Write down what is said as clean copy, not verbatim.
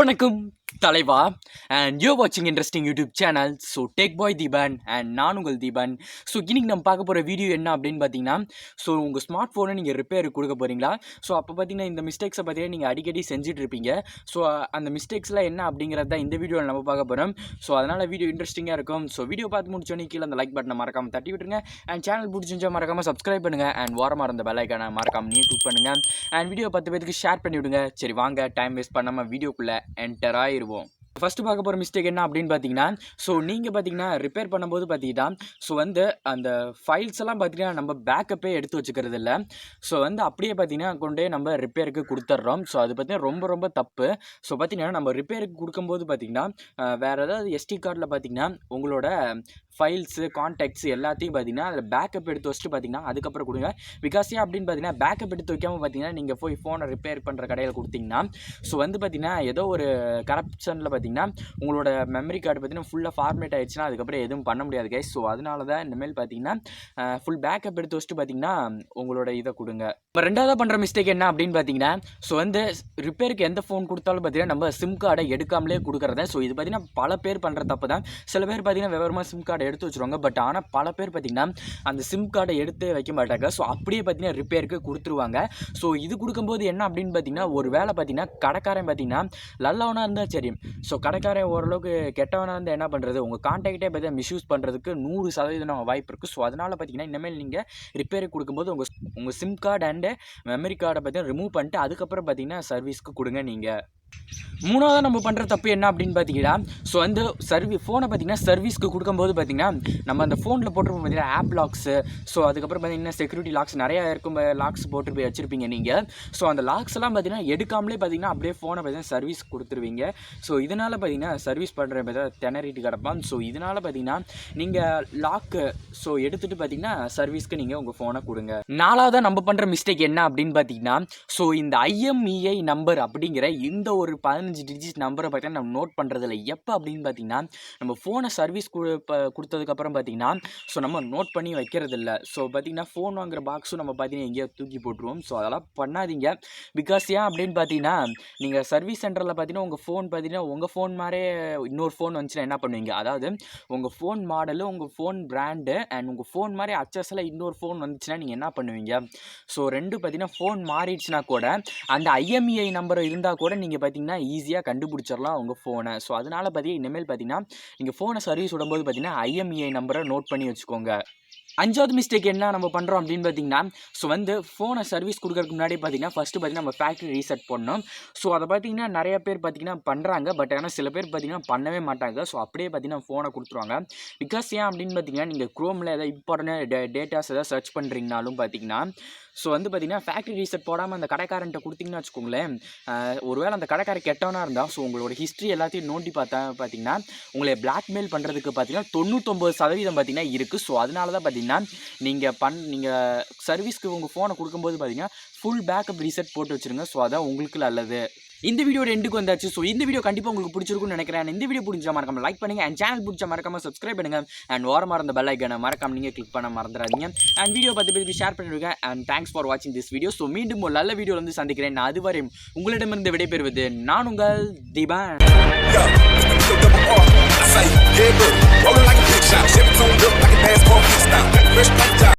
வணக்கம் தலைவா and you வாட்சிங் interesting YouTube channel. So take bye Deepan and நான் உங்கள் தீபன். ஸோ இன்னைக்கு நம்ம பார்க்க போகிற வீடியோ என்ன அப்படின்னு பார்த்தீங்கன்னா, ஸோ உங்கள் ஸ்மார்ட் ஃபோனை நீங்கள் ரிப்பேருக்கு கொடுக்க போகிறீங்களா? ஸோ அப்போ பார்த்தீங்கன்னா இந்த மிஸ்டேக்ஸை பார்த்தீங்கன்னா நீங்கள் அடிக்கடி செஞ்சுட்டு இருப்பீங்க. ஸோ அந்த மிஸ்டேக்ஸ்லாம் என்ன அப்படிங்கிறது தான் இந்த வீடியோவில் நம்ம பார்க்க போகிறோம். ஸோ அதனால் வீடியோ இன்ட்ரெஸ்டிங்காக இருக்கும். ஸோ வீடியோ பார்த்து முடிச்சோன்னே கீழே அந்த லைக் பட்டனை மறக்காமல் தட்டி விட்டுருங்க. அண்ட் சேனல் பிடிச்சிருந்தா மறக்காமல் சப்ஸ்கிரைப் பண்ணுங்கள். அண்ட் வாரமாக இருந்த பெல் ஐக்கானை மறக்காமல் நீ கிளிக் பண்ணுங்கள். அண்ட் வீடியோ 10 பேருக்கு ஷேர் பண்ணி விடுங்க. சரி வாங்க டைம் வேஸ்ட் பண்ணாமல் வீடியோக்குள்ளே என்டர் ஆயிடுவோம். ஃபஸ்ட்டு பார்க்க போகிற மிஸ்டேக் என்ன அப்படின்னு பார்த்தீங்கன்னா, ஸோ நீங்கள் பார்த்தீங்கன்னா ரிப்பேர் பண்ணும்போது பார்த்தீங்கன்னா, ஸோ அந்த ஃபைல்ஸ் எல்லாம் பார்த்தீங்கன்னா நம்ம பேக்கப்பே எடுத்து வச்சுக்கிறது இல்லை. ஸோ அப்படியே பார்த்தீங்கன்னா கொண்டே நம்ம ரிப்பேருக்கு கொடுத்துட்றோம். ஸோ அது பார்த்தீங்கன்னா ரொம்ப ரொம்ப தப்பு. ஸோ பார்த்தீங்கன்னா நம்ம ரிப்பேருக்கு கொடுக்கும்போது பார்த்தீங்கன்னா வேறு ஏதாவது எஸ்டி கார்டில் பார்த்தீங்கன்னா உங்களோட ஃபைல்ஸு கான்டாக்ட்ஸ் எல்லாத்தையும் பார்த்தீங்கன்னா அதில் பேக்கப் எடுத்து வச்சுட்டு பார்த்தீங்கன்னா அதுக்கப்புறம் கொடுங்க. பிகாஸ் ஏன் அப்படின்னு பார்த்தீங்கன்னா பேக்கப் எடுத்து வைக்காமல் பார்த்தீங்கன்னா நீங்கள் போய் ஃபோனை ரிப்பேர் பண்ணுற கடையில் கொடுத்தீங்கன்னா ஸோ பார்த்தீங்கன்னா ஏதோ ஒரு கரப்ஷனில் பார்த்தீங்கன்னா உங்களோட மெமரி கார்டு பார்த்தீங்கன்னா ஃபுல்லாக ஃபார்மேட் ஆயிடுச்சுன்னா அதுக்கப்புறம் எதுவும் பண்ண முடியாது கைஸ். ஸோ அதனால தான் இனிமேல் பார்த்தீங்கன்னா ஃபுல் பேக்கப் எடுத்து வச்சுட்டு பார்த்தீங்கன்னா உங்களோட இதை கொடுங்க. இப்போ ரெண்டாவது பண்ணுற மிஸ்டேக் என்ன அப்படின்னு பார்த்தீங்கன்னா, ஸோ ரிப்பேருக்கு எந்த ஃபோன் கொடுத்தாலும் பார்த்தீங்கன்னா நம்ம சிம் கார்டை எடுக்காமலே கொடுக்குறத. ஸோ இது பார்த்தீங்கன்னா பல பேர் பண்ணுற தப்பு தான். சில பேர் பார்த்தீங்கன்னா விவரமாக சிம் கார்டை எடுத்து வச்சுருவாங்க. பட் ஆனால் பல பேர் பார்த்தீங்கன்னா அந்த சிம் கார்டை எடுத்து வைக்க மாட்டாங்க. ஸோ அப்படியே பார்த்தீங்கன்னா ரிப்பேருக்கு கொடுத்துருவாங்க. ஸோ இது கொடுக்கும்போது என்ன அப்படின்னு பார்த்தீங்கன்னா ஒரு வேளை பார்த்தீங்கன்னா கடைக்காரன் பார்த்தீங்கன்னா நல்லவனாக இருந்தால் சரி, ஸோ கடைக்காரன் ஓரளவுக்கு கெட்டவனாக இருந்தால் என்ன பண்ணுறது, உங்கள் கான்டாக்டே பார்த்தீங்கன்னா மிஸ்யூஸ் பண்ணுறதுக்கு 100% வாய்ப்பு இருக்குது. ஸோ அதனால் பார்த்தீங்கன்னா இனிமேல் நீங்கள் ரிப்பேருக்கு கொடுக்கும்போது உங்கள் சிம் கார்டு அண்டு மெமரி கார்டை பார்த்தீங்கன்னா ரிமூவ் பண்ணிட்டு அதுக்கப்புறம் பார்த்தீங்கன்னா சர்வீஸ்க்கு கொடுங்க. நீங்கள் மூணாவது நம்ம பண்ணுற தப்பு என்ன அப்படின்னு பார்த்தீங்கன்னா, ஸோ ஃபோனை பார்த்தீங்கன்னா சர்வீஸ்க்கு கொடுக்கும்போது பார்த்தீங்கன்னா நம்ம அந்த ஃபோனில் போட்டிருப்போம் பார்த்தீங்கன்னா ஆப் லாக்ஸு, ஸோ அதுக்கப்புறம் பார்த்தீங்கன்னா செக்யூரிட்டி லாக்ஸ் நிறையா இருக்கும், லாக்ஸ் போட்டு போய் வச்சுருப்பீங்க நீங்கள். ஸோ அந்த லாக்ஸ் எல்லாம் பார்த்தீங்கன்னா எடுக்காமலே பார்த்தீங்கன்னா அப்படியே ஃபோனை பார்த்தீங்கன்னா சர்வீஸ் கொடுத்துருவீங்க. ஸோ இதனால் பார்த்தீங்கன்னா சர்வீஸ் பண்ணுற பார்த்தீங்கன்னா திணறிட்டு கிடப்பான். ஸோ இதனால் பார்த்தீங்கன்னா நீங்கள் லாக்கு எடுத்துகிட்டு பார்த்தீங்கன்னா சர்வீஸ்க்கு நீங்கள் உங்கள் ஃபோனை கொடுங்க. நாலாவதாக நம்ம பண்ணுற மிஸ்டேக் என்ன அப்படின்னு பார்த்தீங்கன்னா, ஸோ இந்த IMEI நம்பர் அப்படிங்கிற இந்த ஒரு 15 டிஜிட் நம்பரை பார்த்தீங்கன்னா நம்ம நோட் பண்ணுறதில்ல. எப்போ அப்படின்னு பார்த்தீங்கன்னா நம்ம ஃபோனை சர்வீஸ் கொடுத்ததுக்கப்புறம் பார்த்தீங்கன்னா ஸோ நம்ம நோட் பண்ணி வைக்கிறது இல்லை. ஸோ பார்த்தீங்கன்னா ஃபோன் வாங்குற பாக்ஸும் நம்ம பார்த்தீங்கன்னா எங்கேயோ தூக்கி போட்டுருவோம். ஸோ அதெல்லாம் பண்ணாதீங்க. பிகாஸ் ஏன் அப்படின்னு பார்த்தீங்கன்னா நீங்கள் சர்வீஸ் சென்டரில் பார்த்தீங்கன்னா உங்கள் ஃபோன் பார்த்தீங்கன்னா உங்கள் ஃபோன் மாதிரியே இன்னொரு ஃபோன் வந்துச்சுன்னா என்ன பண்ணுவீங்க, அதாவது உங்கள் ஃபோன் மாடலு உங்கள் ஃபோன் பிராண்டு அண்ட் உங்கள் ஃபோன் மாதிரி அச்சஸில் இன்னொரு ஃபோன் வந்துச்சுன்னா நீங்கள் என்ன பண்ணுவீங்க. ஸோ ரெண்டு பார்த்தீங்கன்னா ஃபோன் மாறிடுச்சுன்னா கூட அந்த IMEI நம்பர் இருந்தால் கூட நீங்கள் பார்த்தீங்கன்னா ஈஸியாக கண்டுபிடிச்சிடலாம் உங்கள் ஃபோனை. ஸோ அதனால் பார்த்தீங்கன்னா இனிமேல் பார்த்தீங்கன்னா நீங்கள் ஃபோனை சர்வீஸ் விடும்போது பார்த்தீங்கன்னா IMEI நம்பரை நோட் பண்ணி வச்சுக்கோங்க. அஞ்சாவது மிஸ்டேக் என்ன நம்ம பண்ணுறோம் அப்படின்னு பார்த்தீங்கன்னா, ஸோ ஃபோனை சர்வீஸ் கொடுக்கறதுக்கு முன்னாடி பார்த்தீங்கன்னா ஃபஸ்ட்டு பார்த்தீங்கன்னா நம்ம ஃபேக்ட்ரி ரீசெட் பண்ணணும். ஸோ அதை பார்த்தீங்கன்னா நிறைய பேர் பார்த்தீங்கன்னா பண்ணுறாங்க. பட் ஆனால் சில பேர் பார்த்தீங்கன்னா பண்ணவே மாட்டாங்க. ஸோ அப்படியே பார்த்தீங்கன்னா ஃபோனை கொடுத்துருவாங்க. பிகாஸ் ஏன் அப்படின்னு பார்த்தீங்கன்னா நீங்கள் குரோமில் ஏதாவது இம்பார்ட்டன்ட் டேட்டாஸ் ஏதாவது சர்ச் பண்ணுறீங்கனாலும் பார்த்தீங்கன்னா ஸோ பார்த்தீங்கன்னா ஃபேக்ட்ரி ரீசெட் போடாமல் அந்த கடைக்காரன்ட்ட கொடுத்தீங்கன்னு வச்சுக்கோங்களேன், ஒருவேளை அந்த கடைக்காரன் கெட்டவனாக இருந்தால் ஸோ உங்களோட ஹிஸ்ட்ரி எல்லாத்தையும் நோண்டி பார்த்தீங்கன்னா உங்களை பிளாக்மெயில் பண்ணுறதுக்கு பார்த்தீங்கன்னா 99% பார்த்தீங்கன்னா இருக்குது. ஸோ அதனால தான் பார்த்தீங்கன்னா நீங்கள் சர்வீஸ்க்கு உங்கள் ஃபோனை கொடுக்கும்போது பார்த்தீங்கன்னா ஃபுல் பேக்கப் ரீசெட் போட்டு வச்சுருங்க. ஸோ அதான் உங்களுக்கு நல்லது. இந்த வீடியோட எண்டுக்கு வந்தாச்சு. ஸோ இந்த வீடியோ கண்டிப்பாக உங்களுக்கு பிடிச்சிருக்குன்னு நினைக்கிறேன். இந்த வீடியோ பிடிச்சா மறக்காம லைக் பண்ணுங்கள். அண்ட் சேனல் பிடிச்சா மறக்காம சப்ஸ்கிரைப் பண்ணுங்கள். அண்ட் ஓரமாக இருந்த பெல் ஐக்கானை மறக்காம நீங்கள் கிளிக் பண்ண மறந்துடாதீங்க. அண்ட் வீடியோ 10 பேருக்கு ஷேர் பண்ணிவிடுங்க. அண்ட் தேங்க்ஸ் ஃபார் வாட்சிங் திஸ் வீடியோ. ஸோ மீண்டும் ஒரு நல்ல வீடியோ வந்து சந்திக்கிறேன். நான் அதுவரை உங்களிடமிருந்து விடைபெறுவது நான் உங்கள் தீபன்.